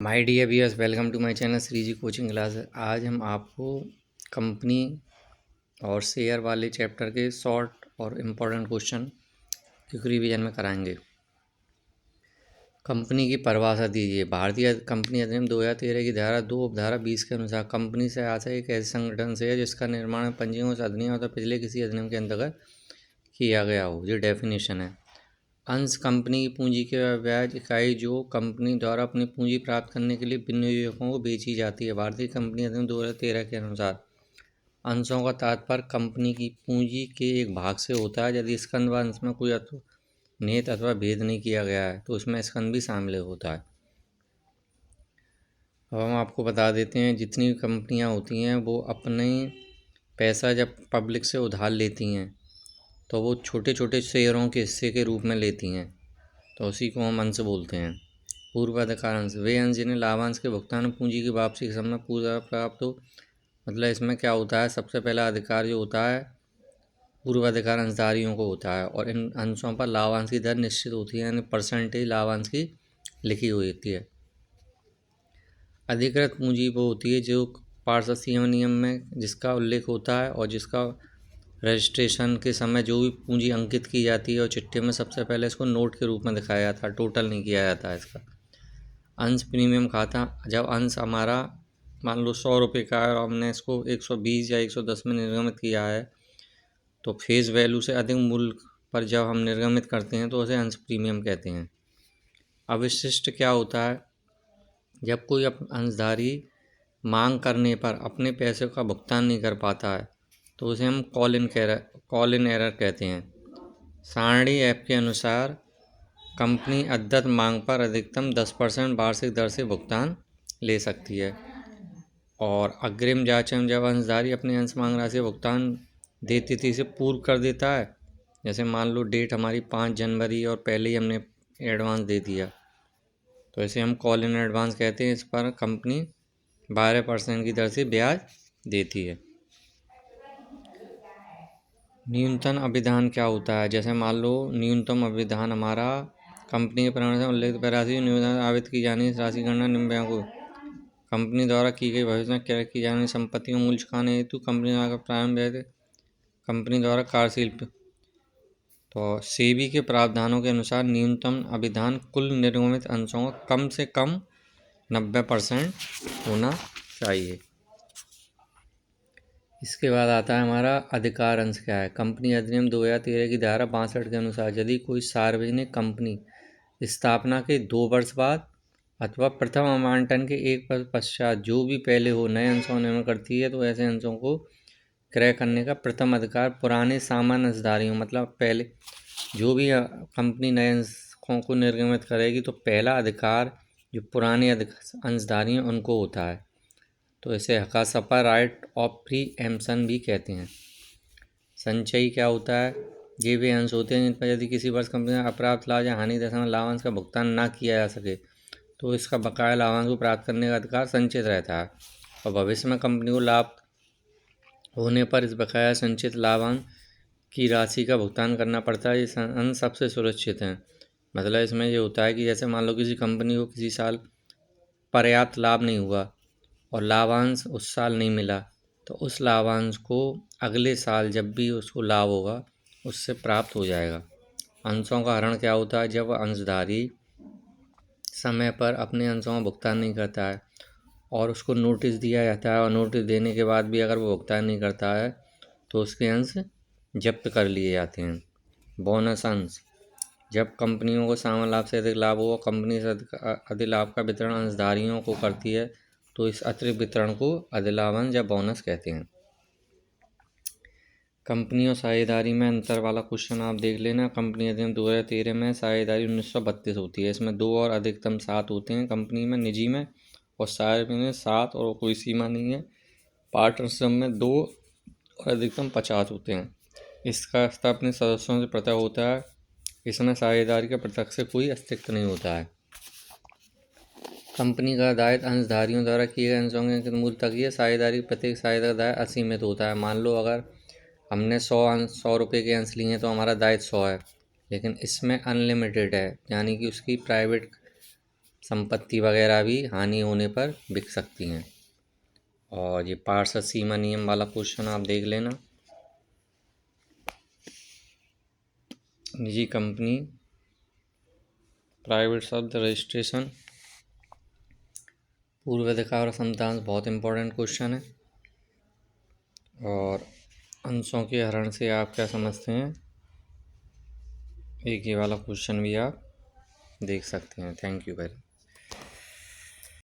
My dear viewers, welcome to my channel Shri ji coaching class. आज हम आपको कंपनी और शेयर वाले चैप्टर के शॉर्ट और इम्पोर्टेंट क्वेश्चन क्विक रिवीजन में कराएंगे। कंपनी की परिभाषा दीजिए। भारतीय कंपनी अधिनियम 2013 की धारा 2 उपधारा 20 के अनुसार कंपनी से आशय एक ऐसे संगठन से है जिसका निर्माण पंजीयन उस अधिनियम अथवा पिछले किसी अधिनियम के अंतर्गत किया गया हो। ये डेफिनेशन है। अंश कंपनी की पूंजी के ब्याज इकाई जो कंपनी द्वारा अपनी पूंजी प्राप्त करने के लिए विनियोजकों को बेची जाती है। भारतीय कंपनी अधिनियम 2013 के अनुसार अंशों का तात्पर्य कंपनी की पूंजी के एक भाग से होता है। यदि स्कंद व अंश में कोई निहित अथवा भेद नहीं किया गया है तो उसमें स्कंद भी शामिल होता है। अब हम आपको बता देते हैं, जितनी कंपनियां होती हैं वो अपने पैसा जब पब्लिक से उधार लेती हैं तो वो छोटे छोटे शेयरों के हिस्से के रूप में लेती हैं, तो उसी को हम अंश बोलते हैं। पूर्वाधिकार अंश वे अंश जिन्हें लाभांश के भुगतान पूंजी की वापसी के समय पूरा प्राप्त हो। मतलब इसमें क्या होता है, सबसे पहला अधिकार जो होता है पूर्वाधिकार अंशधारियों को होता है और इन अंशों पर लाभांश की दर निश्चित होती है, यानी परसेंटेज लाभांश की लिखी हुई होती है। अधिकृत पूंजी वो होती है जो पारदर्शी नियम में जिसका उल्लेख होता है और जिसका रजिस्ट्रेशन के समय जो भी पूंजी अंकित की जाती है और चिट्ठे में सबसे पहले इसको नोट के रूप में दिखाया जाता है, टोटल नहीं किया जाता है इसका। अंश प्रीमियम खाता, जब अंश हमारा मान लो 100 रुपये का है और हमने इसको 120 या 110 में निर्गमित किया है तो फेस वैल्यू से अधिक मूल्य पर जब हम निर्गमित करते हैं तो उसे अंश प्रीमियम कहते हैं। अवशिष्ट क्या होता है, जब कोई अंशधारी मांग करने पर अपने पैसे का भुगतान नहीं कर पाता है तो उसे हम कॉल इन एरर कहते हैं। सारणी ऐप के अनुसार कंपनी अद्यत मांग पर अधिकतम 10% वार्षिक दर से भुगतान ले सकती है। और अग्रिम जांच जब अंशधारी अपने अंश मांग राशि भुगतान दे तिथि से पूर्व कर देता है, जैसे मान लो डेट हमारी 5 जनवरी और पहले ही हमने एडवांस दे दिया तो इसे हम कॉल इन एडवांस कहते हैं। इस पर कंपनी 12% की दर से ब्याज देती है। न्यूनतम अभिधान क्या होता है, जैसे मान लो न्यूनतम अभिधान हमारा कंपनी के परिणाम से उल्लेखित राशि न्यूनतम आवेदन की जानी राशि गणना निम्न को कंपनी द्वारा की गई भविष्य में क्रय की जाने संपत्तियों मूल्य चुकाने हेतु कंपनी द्वारा प्रारंभ कंपनी द्वारा कार्यशील तो सेबी के प्रावधानों के अनुसार न्यूनतम अभिधान कुल निर्गमित अंशों का कम से कम 90% होना चाहिए। इसके बाद आता है हमारा अधिकार अंश क्या है। कंपनी अधिनियम 2013 की धारा 62 के अनुसार यदि कोई सार्वजनिक कंपनी स्थापना के 2 वर्ष बाद अथवा प्रथम आवंटन के 1 वर्ष पश्चात जो भी पहले हो नए अंशों का निर्माण करती है तो ऐसे अंशों को क्रय करने का प्रथम अधिकार पुराने सामान्य अंशधारियों, मतलब पहले जो भी कंपनी नए अंशों को निर्गमित करेगी तो पहला अधिकार जो पुराने अंशधारी हैं उनको होता है, तो इसे हकासपा राइट ऑफ प्री एम्पशन भी कहते हैं। संचयी क्या होता है, ये वे अंश होते हैं जिन पर यदि किसी वर्ष कंपनी में अप्राप्त लाभ या हानि दशा में लाभांश का भुगतान न किया जा सके तो इसका बकाया लाभांश को प्राप्त करने का अधिकार संचित रहता है और भविष्य में कंपनी को लाभ होने पर इस बकाया संचित लाभांश की राशि का भुगतान करना पड़ता है। ये अंश सबसे सुरक्षित हैं। मतलब इसमें ये होता है कि जैसे मान लो किसी कंपनी को किसी साल पर्याप्त लाभ नहीं हुआ और लाभांश उस साल नहीं मिला तो उस लाभांश को अगले साल जब भी उसको लाभ होगा उससे प्राप्त हो जाएगा। अंशों का हरण क्या होता है, जब अंशधारी समय पर अपने अंशों का भुगतान नहीं करता है और उसको नोटिस दिया जाता है और नोटिस देने के बाद भी अगर वो भुगतान नहीं करता है तो उसके अंश जब्त कर लिए जाते हैं। बोनस अंश, जब कंपनियों को सामान्य लाभ से अधिक लाभ हो, कंपनी से अधिक लाभ का वितरण अंशधारियों को करती है तो इस अतिरिक्त वितरण को अधिलाभ अंश या बोनस कहते हैं। कंपनी और साझेदारी में अंतर वाला क्वेश्चन आप देख लेना। कंपनी अधिनियम 2013 में साझेदारी 1932 होती है, इसमें 2 और अधिकतम 7 होते हैं। कंपनी में, निजी में और सार्वजनिक में 7 और कोई सीमा नहीं है। पार्टनरशिप में 2 और अधिकतम 50 होते हैं। इसका स्तर अपने सदस्यों से पृथक होता है। इसमें साझेदारी का पृथक से कोई अस्तित्व नहीं होता है। कंपनी का दायित्व अंशधारियों द्वारा किए गए अंशों के मूल्य तक ही है। साझेदारी प्रत्येक साझेदार दायित्व असीमित होता है। मान लो अगर हमने 100 रुपये के अंश लिए हैं तो हमारा दायित्व 100 है, लेकिन इसमें अनलिमिटेड है, यानी कि उसकी प्राइवेट संपत्ति वगैरह भी हानि होने पर बिक सकती हैं। और ये पार्षद सीमा नियम वाला क्वेश्चन आप देख लेना। निजी कंपनी प्राइवेट शब्द रजिस्ट्रेशन पूर्व अधिकार और संतान बहुत इंपॉर्टेंट क्वेश्चन है। और अंशों के हरण से आप क्या समझते हैं, एक ये वाला क्वेश्चन भी आप देख सकते हैं। Thank you very much.